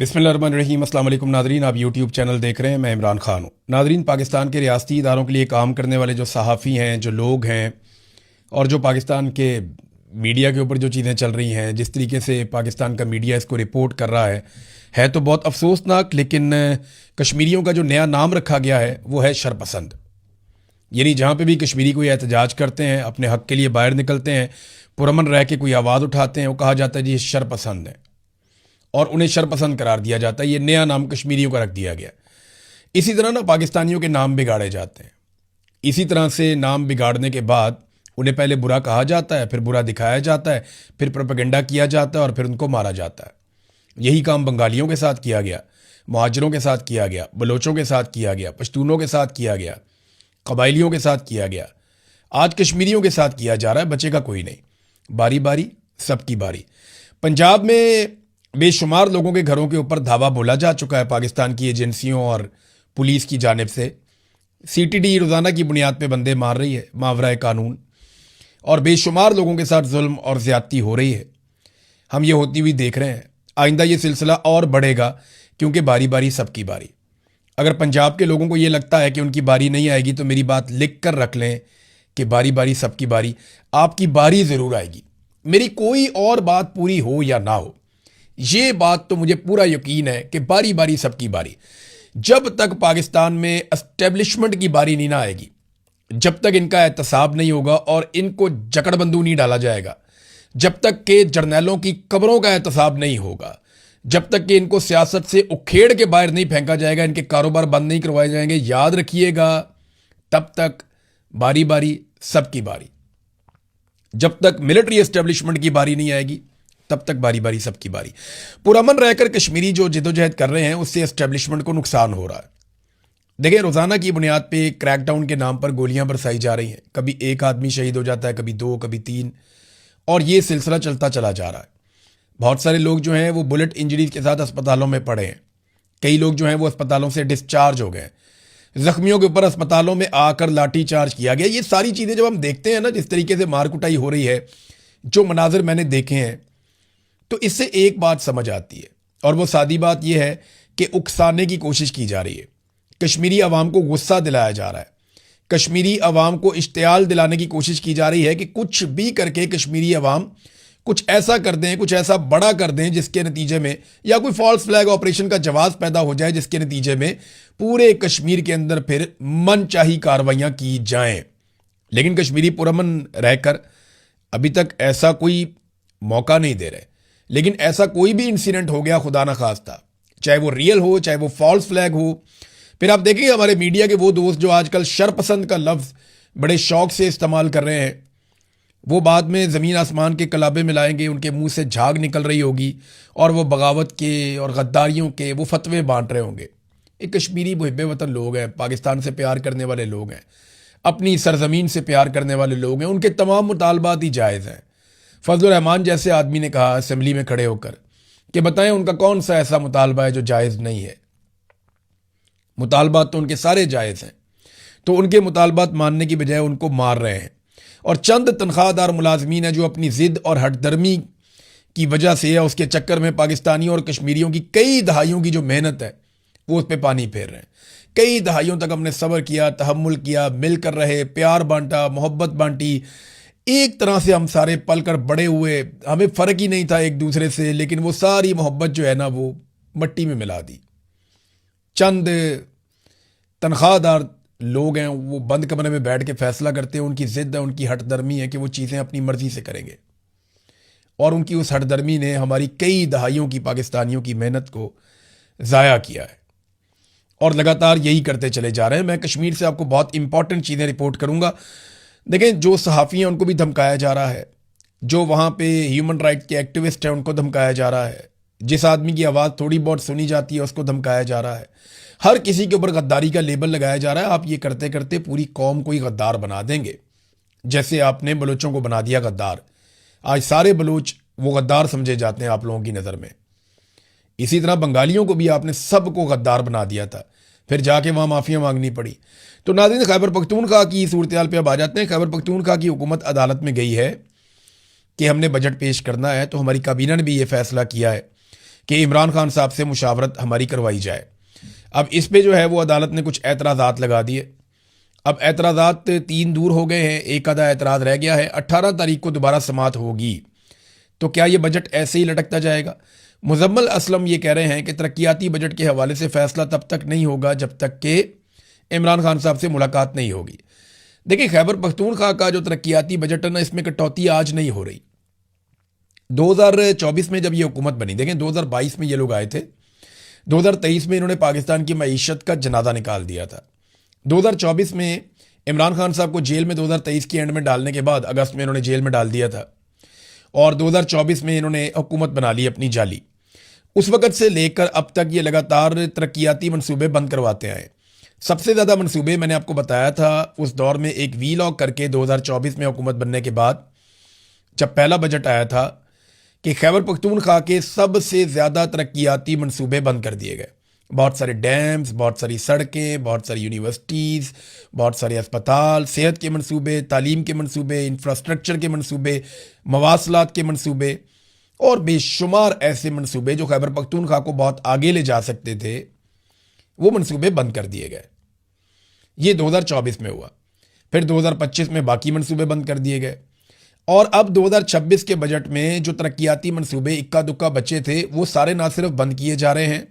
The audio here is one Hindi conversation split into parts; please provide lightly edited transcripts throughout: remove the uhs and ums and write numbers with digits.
बिस्मिल्लाहिर्रहमानिर्रहीम। अस्सलाम वालेकुम नादरीन, आप यूट्यूब चैनल देख रहे हैं। मैं इमरान खान हूँ। नादरीन, पाकिस्तान के रियासती इदारों के लिए काम करने वाले जो सहाफ़ी हैं, जो लोग हैं, और जो पाकिस्तान के मीडिया के ऊपर जो चीज़ें चल रही हैं, जिस तरीके से पाकिस्तान का मीडिया इसको रिपोर्ट कर रहा है तो बहुत अफसोसनाक। लेकिन कश्मीरियों का जो नया नाम रखा गया है वो है शरपसंद। यानी जहाँ पे भी कश्मीरी कोई एहतजाज करते हैं, अपने हक़ के लिए बाहर निकलते हैं, पुरअमन रह के कोई आवाज़ उठाते हैं, वो कहा जाता है जी ये शरपसंद है और उन्हें शरपसंद करार दिया जाता है। ये नया नाम कश्मीरियों का रख दिया गया। इसी तरह ना पाकिस्तानियों के नाम बिगाड़े जाते हैं। इसी तरह से नाम बिगाड़ने के बाद उन्हें पहले बुरा कहा जाता है, फिर बुरा दिखाया जाता है, फिर प्रोपेगेंडा किया जाता है और फिर उनको मारा जाता है। यही काम बंगालियों के साथ किया गया, मुहाजिरों के साथ किया गया, बलोचों के साथ किया गया, पश्तूनों के साथ किया गया, कबाइलियों के साथ किया गया। आज कश्मीरियों के साथ किया जा रहा है। बचेगा कोई नहीं। बारी बारी सबकी बारी। पंजाब में बेशुमार लोगों के घरों के ऊपर धावा बोला जा चुका है पाकिस्तान की एजेंसियों और पुलिस की जानिब से। सीटीडी रोज़ाना की बुनियाद पे बंदे मार रही है मावराए कानून, और बेशुमार लोगों के साथ जुल्म और ज़्यादती हो रही है। हम ये होती हुई देख रहे हैं। आइंदा ये सिलसिला और बढ़ेगा, क्योंकि बारी बारी सबकी बारी। अगर पंजाब के लोगों को ये लगता है कि उनकी बारी नहीं आएगी तो मेरी बात लिख कर रख लें कि बारी बारी सबकी बारी, आपकी बारी ज़रूर आएगी। मेरी कोई और बात पूरी हो या ना हो, ये बात तो मुझे पूरा यकीन है कि बारी बारी सबकी बारी। जब तक पाकिस्तान में एस्टेब्लिशमेंट की बारी नहीं ना आएगी, जब तक इनका एहतसाब नहीं होगा और इनको जकड़बंदू नहीं डाला जाएगा, जब तक के जर्नैलों की कब्रों का एहतसाब नहीं होगा, जब तक कि इनको सियासत से उखेड़ के बाहर नहीं फेंका जाएगा, इनके कारोबार बंद नहीं करवाए जाएंगे, याद रखिएगा, तब तक बारी बारी सबकी बारी। जब तक मिलिट्री एस्टेब्लिशमेंट की बारी नहीं आएगी, तब तक बारी बारी सबकी बारी। पुरअमन रहकर कश्मीरी जो जिदोजहद कर रहे हैं, उससे एस्टेब्लिशमेंट को नुकसान हो रहा है। देखिए, रोज़ाना की बुनियाद पे क्रैकडाउन के नाम पर गोलियां बरसाई जा रही हैं। कभी एक आदमी शहीद हो जाता है, कभी दो, कभी तीन, और ये सिलसिला चलता चला जा रहा है। बहुत सारे लोग जो हैं वो बुलेट इंजरीज के साथ अस्पतालों में पड़े हैं। कई लोग जो हैं वो अस्पतालों से डिस्चार्ज हो गए। जख्मियों के ऊपर अस्पतालों में आकर लाठी चार्ज किया गया। ये सारी चीज़ें जब हम देखते हैं ना, जिस तरीके से मार कुटाई हो रही है, जो मनाजिर मैंने देखे हैं, तो इससे एक बात समझ आती है, और वो सादी बात यह है कि उकसाने की कोशिश की जा रही है। कश्मीरी अवाम को गुस्सा दिलाया जा रहा है। कश्मीरी अवाम को इश्तियाल दिलाने की कोशिश की जा रही है कि कुछ भी करके कश्मीरी अवाम कुछ ऐसा कर दें, कुछ ऐसा बड़ा कर दें, जिसके नतीजे में, या कोई फॉल्स फ्लैग ऑपरेशन का जवाब पैदा हो जाए, जिसके नतीजे में पूरे कश्मीर के अंदर फिर मनचाही कार्रवाइयां की जाएं। लेकिन कश्मीरी पुरअमन रहकर अभी तक ऐसा कोई मौका नहीं दे रहे। लेकिन ऐसा कोई भी इंसिडेंट हो गया, खुदा ना खास्ता, चाहे वो रियल हो, चाहे वो फॉल्स फ्लैग हो, फिर आप देखेंगे हमारे मीडिया के वो दोस्त जो आजकल शरपसंद का लफ्ज़ बड़े शौक से इस्तेमाल कर रहे हैं, वो बाद में ज़मीन आसमान के कलाबे मिलाएंगे, उनके मुंह से झाग निकल रही होगी और वो बगावत के और गद्दारियों के वो फतवे बांट रहे होंगे। ये कश्मीरी मुहिब्बे वतन लोग हैं, पाकिस्तान से प्यार करने वाले लोग हैं, अपनी सरजमीन से प्यार करने वाले लोग हैं। उनके तमाम मुतालबात ही जायज़ हैं। फजलुर रहमान जैसे आदमी ने कहा असेंबली में खड़े होकर कि बताएं उनका कौन सा ऐसा मुतालबा है जो जायज़ नहीं है। मुतालबात तो उनके सारे जायज़ हैं, तो उनके मुतालबात मानने की बजाय उनको मार रहे हैं। और चंद तनख्वाहदार मुलाजमीन हैं जो अपनी ज़िद और हटदर्मी की वजह से या उसके चक्कर में पाकिस्तानियों और कश्मीरियों की कई दहाइयों की जो मेहनत है वो उस पर पानी फेर रहे हैं। कई दहाइयों तक हमने सब्र किया, तहम्मुल किया, मिलकर रहे, प्यार बांटा, मोहब्बत बांटी, एक तरह से हम सारे पल कर बड़े हुए, हमें फ़र्क ही नहीं था एक दूसरे से, लेकिन वो सारी मोहब्बत जो है ना वो मट्टी में मिला दी। चंद तनख्वाहदार लोग हैं, वो बंद कमरे में बैठ के फैसला करते हैं। उनकी ज़िद है, उनकी हटदर्मी है कि वो चीज़ें अपनी मर्ज़ी से करेंगे, और उनकी उस हटदर्मी ने हमारी कई दहाइयों की पाकिस्तानियों की मेहनत को ज़ाया किया है, और लगातार यही करते चले जा रहे हैं। मैं कश्मीर से आपको बहुत इंपॉर्टेंट चीज़ें रिपोर्ट करूँगा। देखें, जो सहाफ़ी हैं उनको भी धमकाया जा रहा है, जो वहाँ पे ह्यूमन राइट के एक्टिविस्ट हैं उनको धमकाया जा रहा है, जिस आदमी की आवाज़ थोड़ी बहुत सुनी जाती है उसको धमकाया जा रहा है। हर किसी के ऊपर गद्दारी का लेबल लगाया जा रहा है। आप ये करते करते पूरी कौम को ही गद्दार बना देंगे, जैसे आपने बलोचों को बना दिया गद्दार। आज सारे बलोच वो गद्दार समझे जाते हैं आप लोगों की नज़र में। इसी तरह बंगालियों को भी आपने सबको गद्दार बना दिया था, फिर जाके वहाँ माफ़िया मांगनी पड़ी। तो नाज़रीन, खैबर पख्तूनख्वा की सूरत हाल पे अब आ जाते हैं। खैबर पख्तूनख्वा की हुकूमत अदालत में गई है कि हमने बजट पेश करना है, तो हमारी काबीना ने भी ये फैसला किया है कि इमरान खान साहब से मुशावरत हमारी करवाई जाए। अब इस पे जो है वो अदालत ने कुछ एतराज़ात लगा दिए। अब एतराज़ात 3 दूर हो गए हैं, एक आधा एतराज़ रह गया है। 18 तारीख को दोबारा समाअत होगी, तो क्या ये बजट ऐसे ही लटकता जाएगा? मुजम्मल असलम ये कह रहे हैं कि तरक्याती बजट के हवाले से फैसला तब तक नहीं होगा जब तक कि इमरान खान साहब से मुलाकात नहीं होगी। देखिए, खैबर पख्तूनख्वा का जो तरक्याती बजट है ना, इसमें कटौती आज नहीं हो रही। 2024 में जब ये हुकूमत बनी, देखें 2022 में ये लोग आए थे, 2023 में इन्होंने पाकिस्तान की मईशत का जनाजा निकाल दिया था। 2024 में इमरान खान साहब को जेल में 2023 के एंड में डालने के बाद अगस्त में इन्होंने जेल में डाल दिया था, और 2024 में इन्होंने हुकूमत बना ली अपनी जाली। उस वक़्त से लेकर अब तक ये लगातार तरक्याती मनसूबे बंद करवाते आए। सबसे ज़्यादा मनसूबे मैंने आपको बताया था उस दौर में, एक वीलॉग करके 2024 में हुकूमत बनने के बाद जब पहला बजट आया था, कि खैबर पख्तूनख्वा के सबसे ज़्यादा तरक्याती मनसूबे बंद कर दिए गए। बहुत सारे डैम्स, बहुत सारी सड़कें, बहुत सारी यूनिवर्सिटीज़, बहुत सारे अस्पताल, सेहत के मनसूबे, तालीम के मनसूबे, इंफ्रास्ट्रक्चर के मनसूबे, मवासलात के मनसूबे और बेशुमार ऐसे मनसूबे जो खैबर पख्तूनख्वा को बहुत आगे ले जा सकते थे, वो मनसूबे बंद कर दिए गए। ये 2024 में हुआ। फिर 2025 में बाकी मनसूबे बंद कर दिए गए, और अब 2026 के बजट में जो तरक्याती मनसूबे इक्का दुक्का बचे थे, वो सारे ना सिर्फ बंद किए जा रहे हैं,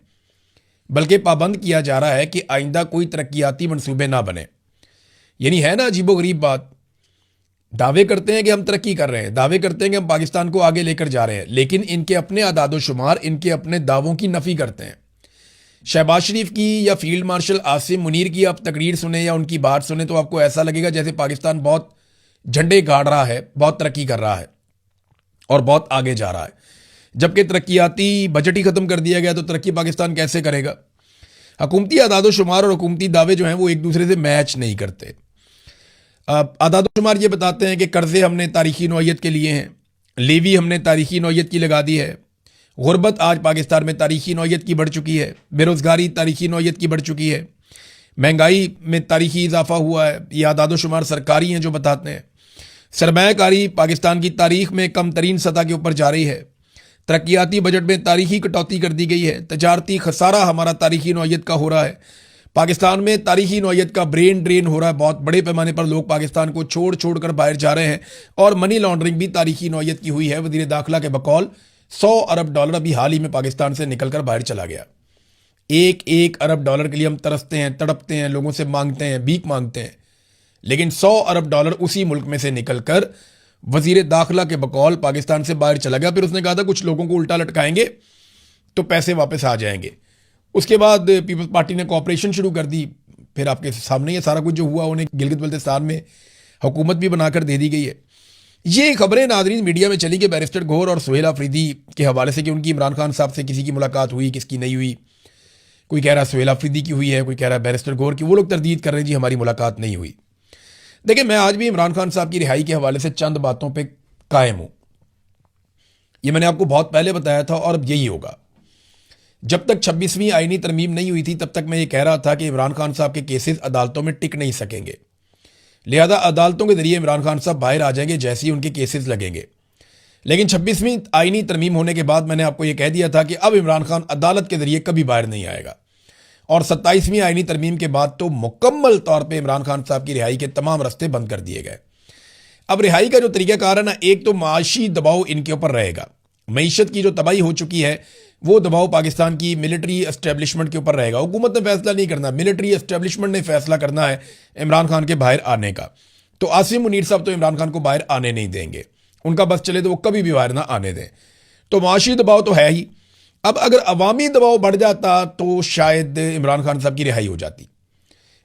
बल्कि पाबंद किया जा रहा है कि आइंदा कोई तरक्याती मनसूबे ना बने। यानी है ना अजीबोगरीब बात, दावे करते हैं कि हम तरक्की कर रहे हैं, दावे करते हैं कि हम पाकिस्तान को आगे लेकर जा रहे हैं, लेकिन इनके अपने आदादोशुमार इनके अपने दावों की नफी करते हैं। शहबाज शरीफ की या फील्ड मार्शल आसिम मुनीर की आप तकरीर सुने या उनकी बात सुने तो आपको ऐसा लगेगा जैसे पाकिस्तान बहुत झंडे गाड़ रहा है, बहुत तरक्की कर रहा है और बहुत आगे जा रहा है, जबकि तरक्याती बजट ही खत्म कर दिया गया, तो तरक्की पाकिस्तान कैसे करेगा? हुकूमती आदादोशुमार और हुकूमती दावे जो हैं वो एक दूसरे से मैच नहीं करते। आदादोशुमार ये बताते हैं कि कर्जे हमने तारीखी नौयत के लिए हैं, लेवी हमने तारीखी नौयत की लगा दी है, गुर्बत आज पाकिस्तान में तारीखी नौयत की बढ़ चुकी है, बेरोज़गारी तारीखी नौयत की बढ़ चुकी है, महंगाई में तारीखी इजाफा हुआ है। ये आदादोशुमार सरकारी हैं जो बताते हैं। सरमायाकारी पाकिस्तान की तारीख में कम तरीन सतह के ऊपर जा रही है। तरक्याती बजट में तारीखी कटौती कर दी गई है। तजारती खसारा हमारा तारीखी नौयत का हो रहा है। पाकिस्तान में तारीखी नौयत का ब्रेन ड्रेन हो रहा है। बहुत बड़े पैमाने पर लोग पाकिस्तान को छोड़ छोड़ कर बाहर जा रहे हैं, और मनी लॉन्ड्रिंग भी तारीखी नौयत की हुई है। वज़ीर दाखिला के बकौल $100 अरब अभी हाल ही में पाकिस्तान से निकलकर बाहर चला गया। $1 अरब के लिए हम तरसते हैं, तड़पते हैं, लोगों से मांगते हैं, भीख मांगते हैं, लेकिन $100 अरब उसी मुल्क में से निकलकर वजीर दाखिला के बकौल पाकिस्तान से बाहर चला गया। फिर उसने कहा था कुछ लोगों को उल्टा लटकाएंगे तो पैसे वापस आ जाएंगे। उसके बाद पीपल्स पार्टी ने कॉपरेशन शुरू कर दी। फिर आपके सामने ये सारा कुछ जो हुआ, उन्हें गिलगित बल्तिस्तान में हुकूमत भी बनाकर दे दी गई है। ये खबरें नादरीन मीडिया में चली कि बैरिस्टर गौहर और सुहेल अफरीदी के हवाले से कि उनकी इमरान खान साहब से किसी की मुलाकात हुई, किसकी नहीं हुई। कोई कह रहा है सुहेल अफरीदी की हुई है, कोई कह रहा है बैरिस्टर गौहर की। वो लोग तरदीद कर रहे हैं जी हमारी मुलाकात नहीं हुई। देखिए, मैं आज भी इमरान खान साहब की रिहाई के हवाले से चंद बातों पे कायम हूं। ये मैंने आपको बहुत पहले बताया था और अब यही होगा। जब तक 26वीं आईनी तरमीम नहीं हुई थी, तब तक मैं ये कह रहा था कि इमरान खान साहब के केसेस अदालतों में टिक नहीं सकेंगे, लिहाजा अदालतों के जरिए इमरान खान साहब बाहर आ जाएंगे जैसे ही उनके केसेस लगेंगे। लेकिन 26वीं आईनी तरमीम होने के बाद मैंने आपको ये कह दिया था कि अब इमरान खान अदालत के जरिए कभी बाहर नहीं आएगा, और 27वीं आईनी तरमीम के बाद तो मुकम्मल तौर पे इमरान खान साहब की रिहाई के तमाम रास्ते बंद कर दिए गए। अब रिहाई का जो तरीकाकार है ना, एक तो माशी दबाव इनके ऊपर रहेगा। मईशत की जो तबाही हो चुकी है वो दबाव पाकिस्तान की मिलिट्री एस्टेब्लिशमेंट के ऊपर रहेगा। हुकूमत ने फैसला नहीं करना, मिलिट्री एस्टेब्लिशमेंट ने फैसला करना है इमरान खान के बाहर आने का। तो आसिम मुनीर साहब तो इमरान खान को बाहर आने नहीं देंगे, उनका बस चले तो वो कभी भी बाहर ना आने दें। तो माशी दबाव तो है ही। अब अगर अवामी दबाव बढ़ जाता तो शायद इमरान खान साहब की रिहाई हो जाती।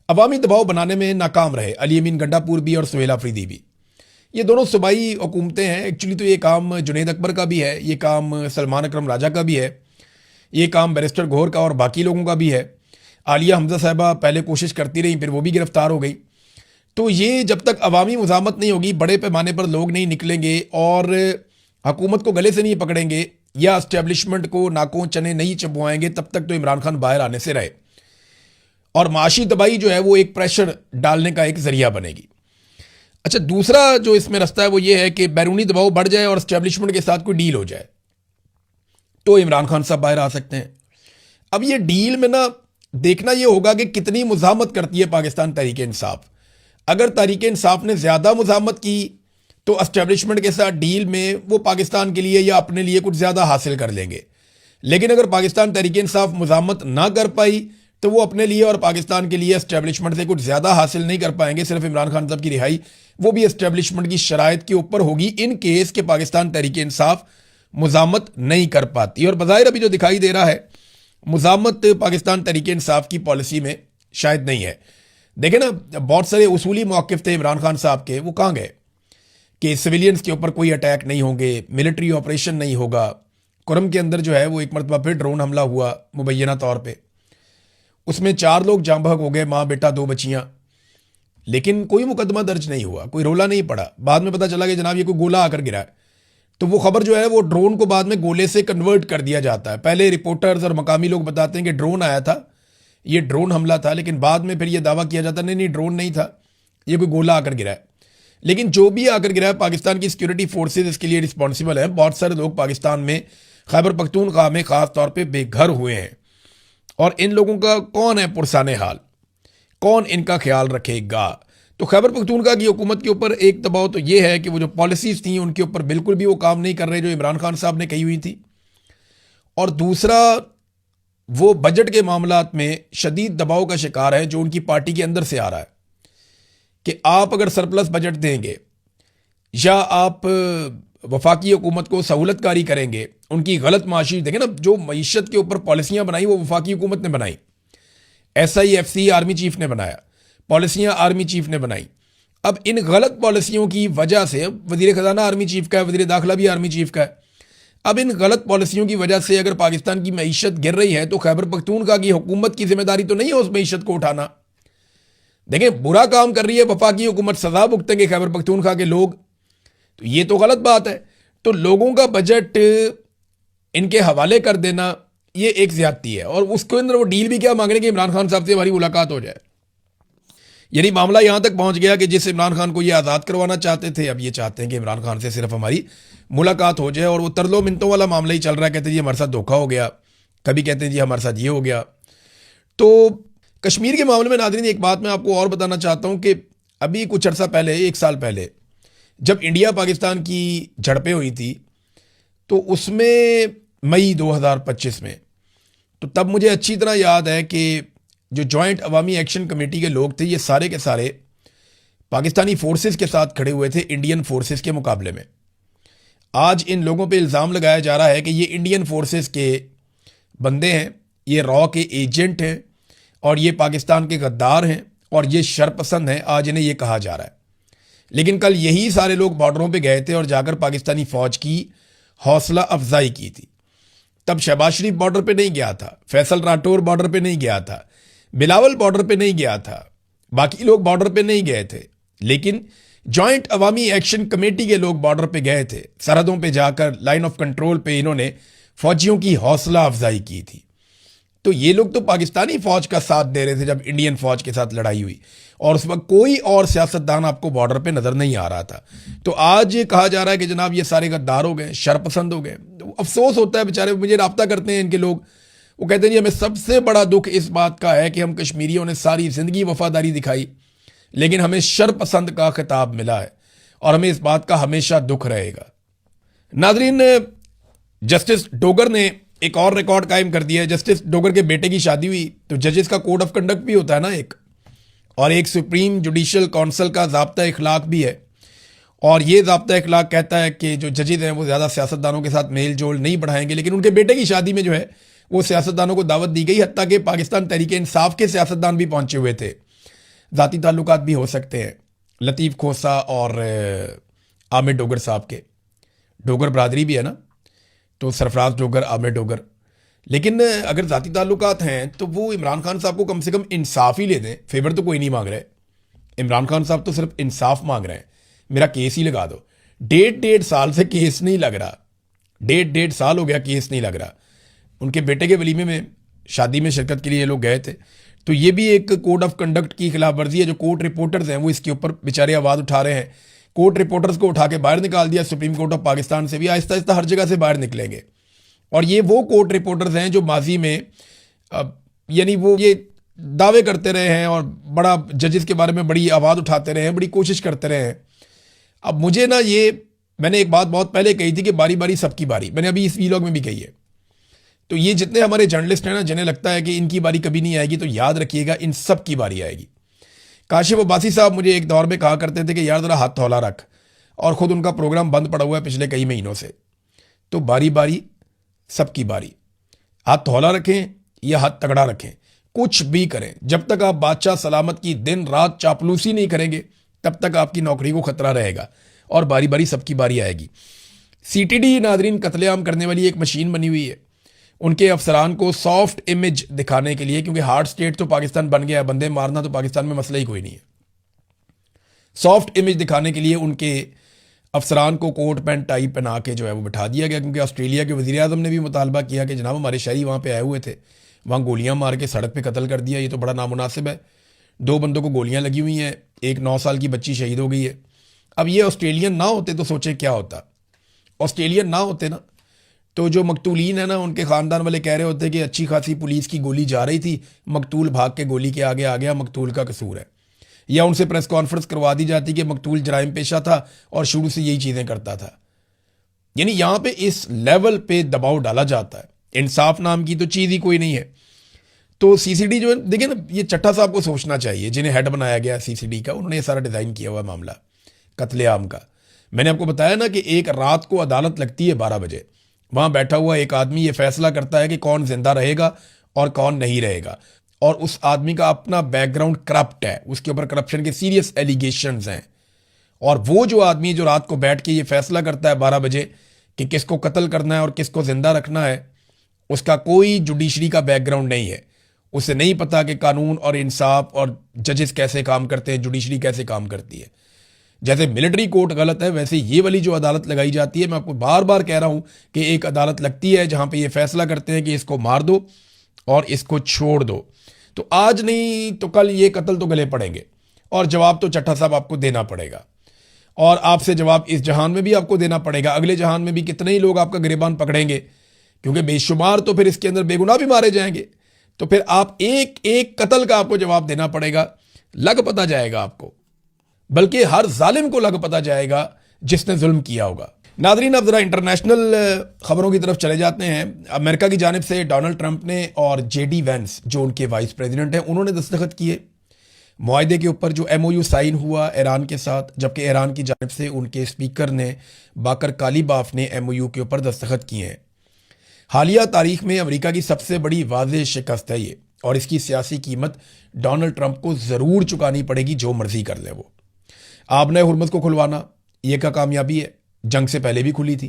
अवामी दबाव बनाने में नाकाम रहे अली अमीन गंडापुर भी और सुहेल अफरीदी भी। ये दोनों सूबाई हुकूमतें हैं। एक्चुअली तो ये काम जुनैद अकबर का भी है, ये काम सलमान अकरम राजा का भी है, ये काम बैरिस्टर गौहर का और बाकी लोगों का भी है। आलिया हमजा साहिबा पहले कोशिश करती रही, फिर वो भी गिरफ्तार हो गई। तो ये जब तक अवामी मुज़ामत नहीं होगी, बड़े पैमाने पर लोग नहीं निकलेंगे और हुकूमत को गले से नहीं पकड़ेंगे या एस्टेब्लिशमेंट को नाकों चने नहीं चबवाएंगे, तब तक तो इमरान खान बाहर आने से रहे। और माशी तबाही जो है वो एक प्रेशर डालने का एक जरिया बनेगी। अच्छा, दूसरा जो इसमें रास्ता है वो ये है कि बैरूनी दबाव बढ़ जाए और एस्टेब्लिशमेंट के साथ कोई डील हो जाए। तो इमरान खान साहब बाहर आ सकते हैं। अब ये डील में ना देखना ये होगा कि कितनी मुज़ाहमत करती है पाकिस्तान तहरीक इंसाफ। अगर तहरीक इंसाफ ने ज़्यादा मुज़ाहमत की तो एस्टेब्लिशमेंट के साथ डील में वो पाकिस्तान के लिए या अपने लिए कुछ ज़्यादा हासिल कर लेंगे। लेकिन अगर पाकिस्तान तहरीक इंसाफ मुज़ाहमत ना कर पाई तो वो अपने लिए और पाकिस्तान के लिए एस्टेब्लिशमेंट से कुछ ज़्यादा हासिल नहीं कर पाएंगे। सिर्फ इमरान खान साहब की रिहाई वो भी एस्टेब्लिशमेंट की शराइत के ऊपर होगी, इन केस के पाकिस्तान तहरीक इंसाफ मुज़ाहमत नहीं कर पाती। और बज़ाहिर अभी जो दिखाई दे रहा है मुज़ाहमत पाकिस्तान तहरीक इंसाफ की पॉलिसी में शायद नहीं है। देखें ना, बहुत सारे उसूली मौक़िफ़ थे इमरान खान साहब के, वो कहाँ गए कि सिविलियंस के ऊपर कोई अटैक नहीं होंगे, मिलिट्री ऑपरेशन नहीं होगा। कुरम के अंदर जो है वो एक मरतबा फिर ड्रोन हमला हुआ मुबैना तौर पे, उसमें 4 लोग जाँ बहक हो गए, माँ बेटा 2 बच्चियाँ, लेकिन कोई मुकदमा दर्ज नहीं हुआ, कोई रोला नहीं पड़ा। बाद में पता चला कि जनाब ये कोई गोला आकर गिरा है, तो वो खबर जो है वो ड्रोन को बाद में गोले से कन्वर्ट कर दिया जाता है। पहले रिपोर्टर्स और मकामी लोग बताते हैं कि ड्रोन आया था, ये ड्रोन हमला था, लेकिन बाद में फिर ये दावा किया जाता नहीं नहीं ड्रोन नहीं था, ये कोई गोला आकर गिरा है। लेकिन जो भी आकर गिरा है, पाकिस्तान की सिक्योरिटी फोर्सेज इसके लिए रिस्पॉन्सिबल है। बहुत सारे लोग पाकिस्तान में खैबर पख्तूनख्वा में ख़ास तौर पर बेघर हुए हैं, और इन लोगों का कौन है पुरसाने हाल, कौन इनका ख्याल रखेगा। तो खैबर पख्तूनख्वा की हुकूमत के ऊपर एक दबाव तो ये है कि वो जो पॉलिसीज़ थी उनके ऊपर बिल्कुल भी वो काम नहीं कर रहे जो इमरान खान साहब ने कही हुई थी, और दूसरा वो बजट के मामलात में शदीद दबाव का शिकार है जो उनकी पार्टी के अंदर से आ रहा है कि आप अगर सरप्लस बजट देंगे या आप वफाकी हुकूमत को सहूलतकारी करेंगे। उनकी गलत माशी देखें ना, जो मईशत के ऊपर पॉलिसियाँ बनाई वो वफाकी हुकूमत ने बनाई, SIFC आर्मी चीफ ने बनाया, पॉलिसियाँ आर्मी चीफ ने बनाई। अब इन गलत पॉलिसियों की वजह से वज़ीर ख़जाना आर्मी चीफ का है, वज़ीर दाखिला भी आर्मी चीफ का है। अब इन गलत पॉलिसियों की वजह से अगर पाकिस्तान की मईशत गिर रही है तो खैबर पख्तूनख्वा की हुकूमत की जिम्मेदारी तो नहीं है उस मईशत को उठाना। देखें, बुरा काम कर रही है वफाकी हुकूमत, सजा भुगतेंगे खैबर पख्तूनख्वा के लोग, तो ये तो गलत बात है। तो लोगों का बजट इनके हवाले कर देना ये एक ज्यादती है। और उसके अंदर वो डील भी क्या मांग रहे हैं कि इमरान खान साहब से हमारी मुलाकात हो जाए। यानी मामला यहां तक पहुंच गया कि जिस इमरान खान को ये आज़ाद करवाना चाहते थे, अब ये चाहते हैं कि इमरान खान से सिर्फ हमारी मुलाकात हो जाए। और वो तरलो मिनटों वाला मामला ही चल रहा है, कहते हैं जी हमारे साथ धोखा हो गया, कभी कहते हैं जी हमारे साथ ये हो गया। तो कश्मीर के मामले में नाज़रीन एक बात मैं आपको और बताना चाहता हूं कि अभी कुछ अर्सा पहले, 1 साल पहले, जब इंडिया पाकिस्तान की झड़पें हुई थी तो उसमें मई 2025 में, तो तब मुझे अच्छी तरह याद है कि जो जॉइंट अवामी एक्शन कमेटी के लोग थे ये सारे के सारे पाकिस्तानी फोर्सेस के साथ खड़े हुए थे इंडियन फोर्सेस के मुकाबले में। आज इन लोगों पे इल्ज़ाम लगाया जा रहा है कि ये इंडियन फोर्सेस के बंदे हैं, ये रॉ के एजेंट हैं और ये पाकिस्तान के गद्दार हैं और ये शरपसंद हैं, आज इन्हें ये कहा जा रहा है। लेकिन कल यही सारे लोग बॉर्डरों पे गए थे और जाकर पाकिस्तानी फ़ौज की हौसला अफजाई की थी। तब शहबाज शरीफ बॉर्डर पे नहीं गया था, फैसल राठौर बॉर्डर पे नहीं गया था, बिलावल बॉर्डर पे नहीं गया था, बाकी लोग बॉर्डर पे नहीं गए थे, लेकिन जॉइंट अवामी एक्शन कमेटी के लोग बॉर्डर पे गए थे। सरहदों पे जाकर लाइन ऑफ कंट्रोल पे इन्होंने फौजियों की हौसला अफजाई की थी। तो ये लोग तो पाकिस्तानी फौज का साथ दे रहे थे जब इंडियन फौज के साथ लड़ाई हुई, और उस वक्त कोई और सियासतदान आपको बॉर्डर पे नजर नहीं आ रहा था। तो आज ये कहा जा रहा है कि जनाब ये सारे गद्दार हो गए, शरपसंद हो गए। तो अफसोस होता है, बेचारे मुझे रब्ता करते हैं इनके लोग, वो कहते हैं जी हमें सबसे बड़ा दुख इस बात का है कि हम कश्मीरियों ने सारी जिंदगी वफादारी दिखाई, लेकिन हमें शरपसंद का खिताब मिला है और हमें इस बात का हमेशा दुख रहेगा। नाजरीन, जस्टिस डोगर ने एक और रिकॉर्ड कायम कर दिया है। जस्टिस डोगर के बेटे की शादी हुई तो जजेस का कोड ऑफ कंडक्ट भी होता है ना एक, और एक सुप्रीम जुडिशल काउंसिल का ज़ाब्ता इखलाक भी है, और ये ज़ाब्ता इखलाक कहता है कि जो जजेस हैं वो ज़्यादा सियासतदानों के साथ मेल जोल नहीं बढ़ाएंगे। लेकिन उनके बेटे की शादी में जो है वो सियासतदानों को दावत दी गई, हत्ता कि पाकिस्तान तहरीक इंसाफ के सियासतदान भी पहुंचे हुए थे। ज़ाती ताल्लुकात भी हो सकते हैं लतीफ़ खोसा और आमिर डोगर साहब के, डोगर बरादरी भी है ना, तो सरफराज डोगर, आमिर डोगर। लेकिन अगर ज़ाती ताल्लुकात हैं तो वो इमरान खान साहब को कम से कम इंसाफ ही ले दें। फेवर तो कोई नहीं मांग रहे, इमरान खान साहब तो सिर्फ इंसाफ मांग रहे हैं, मेरा केस ही लगा दो। 1.5 साल से केस नहीं लग रहा, 1.5 साल हो गया केस नहीं लग रहा। उनके बेटे के वलीमे में, शादी में शिरकत के लिए ये लोग गए थे। तो ये भी एक कोड ऑफ कंडक्ट की खिलाफ वर्जी है। जो कोर्ट रिपोर्टर्स हैं वो इसके ऊपर बेचारे आवाज़ उठा रहे हैं। कोर्ट रिपोर्टर्स को उठा के बाहर निकाल दिया। सुप्रीम कोर्ट ऑफ पाकिस्तान से भी आहिस्ता आहिस्ता हर जगह से बाहर निकलेंगे। और ये वो कोर्ट रिपोर्टर्स हैं जो माजी में यानी वो ये दावे करते रहे हैं और बड़ा जजेस के बारे में बड़ी आवाज़ उठाते रहे हैं, बड़ी कोशिश करते रहे हैं। अब मुझे ना ये, मैंने एक बात बहुत पहले कही थी कि बारी बारी सबकी बारी, मैंने अभी इस वीलॉग में भी कही है। तो ये जितने हमारे जर्नलिस्ट हैं ना, जिन्हें लगता है कि इनकी बारी कभी नहीं आएगी, तो याद रखिएगा इन सब की बारी आएगी। काशिफ अब्बासी साहब मुझे एक दौर में कहा करते थे कि यार ज़रा हाथ थौला रख, और ख़ुद उनका प्रोग्राम बंद पड़ा हुआ है पिछले कई महीनों से। तो बारी बारी सबकी बारी, हाथ थौला रखें या हाथ तगड़ा रखें, कुछ भी करें, जब तक आप बादशाह सलामत की दिन रात चापलूसी नहीं करेंगे तब तक आपकी नौकरी को खतरा रहेगा, और बारी बारी सबकी बारी आएगी। सीटीडी नादरीन कत्लेआम करने वाली एक मशीन बनी हुई है उनके अफसरान को सॉफ्ट इमेज दिखाने के लिए, क्योंकि हार्ड स्टेट तो पाकिस्तान बन गया है, बंदे मारना तो पाकिस्तान में मसला ही कोई नहीं है। सॉफ्ट इमेज दिखाने के लिए उनके अफसरान को कोट पैंट टाई पहना के जो है वो बिठा दिया गया, क्योंकि ऑस्ट्रेलिया के वज़ीर आज़म ने भी मुतालबा किया कि जनाब हमारे शहरी वहाँ पे आए हुए थे, वहाँ गोलियाँ मार के सड़क पे कत्ल कर दिया, ये तो बड़ा नामुनासिब है। 2 बंदों को गोलियाँ लगी हुई हैं, एक 9 साल की बच्ची शहीद हो गई है। अब ये ऑस्ट्रेलियन ना होते तो सोचें क्या होता। ऑस्ट्रेलियन ना होते ना तो जो मकतूलीन है ना, उनके ख़ानदान वाले कह रहे होते कि अच्छी खासी पुलिस की गोली जा रही थी, मकतूल भाग के गोली के आगे आ गया, मकतूल का कसूर है। या उनसे प्रेस कॉन्फ्रेंस करवा दी जाती कि मकतूल जराइम पेशा था और शुरू से यही चीज़ें करता था। यानी यहाँ पे इस लेवल पे दबाव डाला जाता है, इंसाफ नाम की तो चीज़ ही कोई नहीं है। तो सीसीडी जो है, देखिए ना, ये चट्टा साहब को सोचना चाहिए, जिन्हें हेड बनाया गया सीसीडी का, उन्होंने ये सारा डिज़ाइन किया हुआ मामला कत्लेआम का। मैंने आपको बताया ना कि एक रात को अदालत लगती है 12 बजे, वहाँ बैठा हुआ एक आदमी ये फैसला करता है कि कौन जिंदा रहेगा और कौन नहीं रहेगा, और उस आदमी का अपना बैकग्राउंड करप्ट है, उसके ऊपर करप्शन के सीरियस एलिगेशंस हैं। और वो जो आदमी जो रात को बैठ के ये फैसला करता है 12 बजे कि किसको कत्ल करना है और किसको जिंदा रखना है, उसका कोई जुडिशरी का बैकग्राउंड नहीं है। उसे नहीं पता कि कानून और इंसाफ और जजेस कैसे काम करते हैं, जुडिशरी कैसे काम करती है। जैसे मिलिट्री कोर्ट गलत है, वैसे ये वाली जो अदालत लगाई जाती है, मैं आपको बार बार कह रहा हूं कि एक अदालत लगती है जहां पे ये फैसला करते हैं कि इसको मार दो और इसको छोड़ दो। तो आज नहीं तो कल ये कत्ल तो गले पड़ेंगे, और जवाब तो चट्टा साहब आपको देना पड़ेगा, और आपसे जवाब इस जहान में भी आपको देना पड़ेगा। अगले जहान में भी कितने ही लोग आपका गिरेबान पकड़ेंगे, क्योंकि बेशुमार तो फिर इसके अंदर बेगुनाह भी मारे जाएंगे। तो फिर आप एक एक कत्ल का आपको जवाब देना पड़ेगा। लग पता जाएगा आपको, बल्कि हर जालिम को लग पता जाएगा जिसने जुल्म किया होगा। नादरीन, अब जरा इंटरनेशनल खबरों की तरफ चले जाते हैं। अमेरिका की जानिब से डोनाल्ड ट्रंप ने और जेडी वैंस जो उनके वाइस प्रेसिडेंट हैं, उन्होंने दस्तखत किए मुआहदे के ऊपर जो MOU साइन हुआ ईरान के साथ, जबकि ईरान की जानिब से उनके स्पीकर ने बाकर कालीबाफ ने MOU के ऊपर दस्तखत किए हैं। हालिया तारीख में अमेरिका की सबसे बड़ी वाज़ेह शिकस्त है ये, और इसकी सियासी कीमत डोनाल्ड ट्रंप को ज़रूर चुकानी पड़ेगी, जो मर्जी कर ले वो। आबने हुर्मुज़ को खुलवाना ये का कामयाबी है, जंग से पहले भी खुली थी।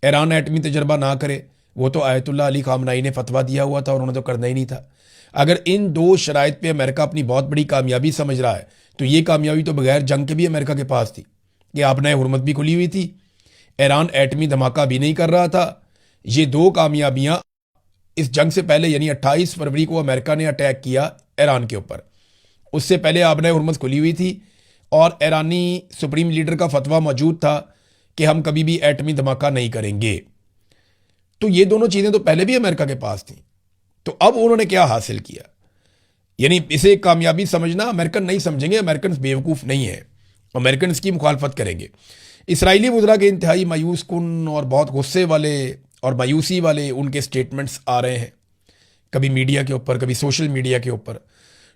ईरान एटमी तजर्बा ना करे, वो तो आयतुल्लाह अली खामनाई ने फतवा दिया हुआ था और उन्होंने तो करना ही नहीं था। अगर इन 2 शराइत पे अमेरिका अपनी बहुत बड़ी कामयाबी समझ रहा है, तो ये कामयाबी तो बगैर जंग के भी अमेरिका के पास थी कि आबने हुर्मुज़ भी खुली हुई थी, ईरान एटमी धमाका भी नहीं कर रहा था। ये 2 कामयाबियाँ इस जंग से पहले, यानी 28 फरवरी को अमेरिका ने अटैक किया ईरान के ऊपर, उससे पहले आबने हुर्मुज़ खुली हुई थी, और ईरानी सुप्रीम लीडर का फतवा मौजूद था कि हम कभी भी एटमी धमाका नहीं करेंगे। तो ये दोनों चीज़ें तो पहले भी अमेरिका के पास थी। तो अब उन्होंने क्या हासिल किया, यानी इसे कामयाबी समझना अमेरिकन नहीं समझेंगे, अमेरिकन बेवकूफ़ नहीं है, अमेरिकन इसकी मुखालफत करेंगे। इसराइली वज़रा के इंतहाई मायूस कुन और बहुत गुस्से वाले और मायूसी वाले उनके स्टेटमेंट्स आ रहे हैं, कभी मीडिया के ऊपर, कभी सोशल मीडिया के ऊपर।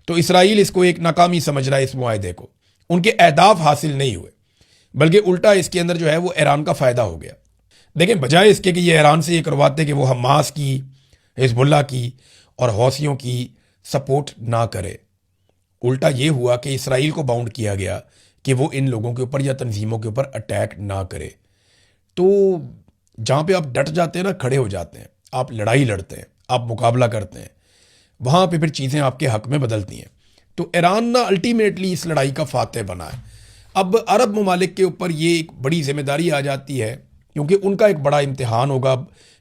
तो इसराइल इसको एक नाकामी समझ रहा है, इस मुआहदे को। उनके अहदाफ हासिल नहीं हुए, बल्कि उल्टा इसके अंदर जो है वो ईरान का फ़ायदा हो गया। देखें, बजाय इसके कि ये ईरान से ये करवाते कि वो हमास की, हिजबुल्लाह की और हौसियों की सपोर्ट ना करे, उल्टा ये हुआ कि इसराइल को बाउंड किया गया कि वो इन लोगों के ऊपर या तंजीमों के ऊपर अटैक ना करे। तो जहाँ पे आप डट जाते हैं ना, खड़े हो जाते हैं, आप लड़ाई लड़ते हैं, आप मुकाबला करते हैं, वहाँ पे फिर चीज़ें आपके हक में बदलती हैं। तो ईरान ना अल्टीमेटली इस लड़ाई का फातह बना है। अब अरब ममालिक के ऊपर ये एक बड़ी जिम्मेदारी आ जाती है, क्योंकि उनका एक बड़ा इम्तिहान होगा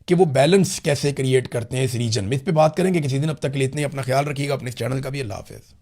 कि वो बैलेंस कैसे क्रिएट करते हैं इस रीजन में। इस पर बात करेंगे किसी दिन। अब तक के लिए इतने, अपना ख्याल रखिएगा, अपने इस चैनल का भी। अल्लाह हाफ़िज़।